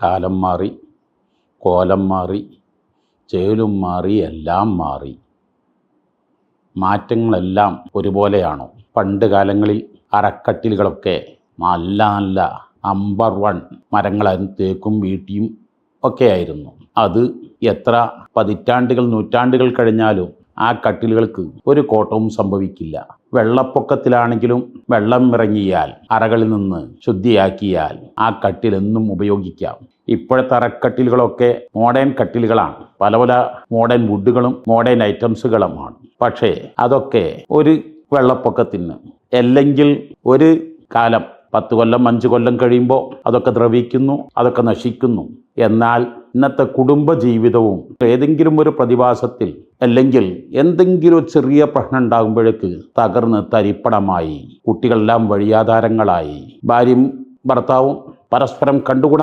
കാലം മാറി, കോലം മാറി, ചേലും മാറി, എല്ലാം മാറി. മാറ്റങ്ങളെല്ലാം ഒരുപോലെയാണോ? പണ്ട് കാലങ്ങളിൽ അറക്കട്ടിലുകളൊക്കെ നല്ല നല്ല നമ്പർ 1 മരങ്ങളായിരുന്നു. തേക്കും വീട്ടിയും ഒക്കെ ആയിരുന്നു. അത് എത്ര പതിറ്റാണ്ടുകൾ നൂറ്റാണ്ടുകൾ കഴിഞ്ഞാലും ആ കട്ടിലുകൾക്ക് ഒരു കോട്ടവും സംഭവിക്കില്ല. വെള്ളപ്പൊക്കത്തിലാണെങ്കിലും വെള്ളം ഇറങ്ങിയാൽ അറകളിൽ നിന്ന് ശുദ്ധിയാക്കിയാൽ ആ കട്ടിലെന്നും ഉപയോഗിക്കാം. ഇപ്പോഴത്തെ അറക്കട്ടിലുകളൊക്കെ മോഡേൺ കട്ടിലുകളാണ്. പല പല മോഡേൺ വുഡുകളും മോഡേൺ ഐറ്റംസുകളുമാണ്. പക്ഷേ അതൊക്കെ ഒരു വെള്ളപ്പൊക്കത്തിന് അല്ലെങ്കിൽ ഒരു കാലം 10 കൊല്ലം 5 കൊല്ലം കഴിയുമ്പോൾ അതൊക്കെ ദ്രവിക്കുന്നു, അതൊക്കെ നശിക്കുന്നു. എന്നാൽ ഇന്നത്തെ കുടുംബജീവിതവും ഏതെങ്കിലും ഒരു പ്രതിഭാസത്തിൽ അല്ലെങ്കിൽ എന്തെങ്കിലും ഒരു ചെറിയ പ്രശ്നം ഉണ്ടാകുമ്പോഴേക്ക് തകർന്ന് തരിപ്പണമായി, കുട്ടികളെല്ലാം വഴിയാധാരങ്ങളായി, ഭാര്യയും ഭർത്താവും പരസ്പരം കണ്ടുകൂടാ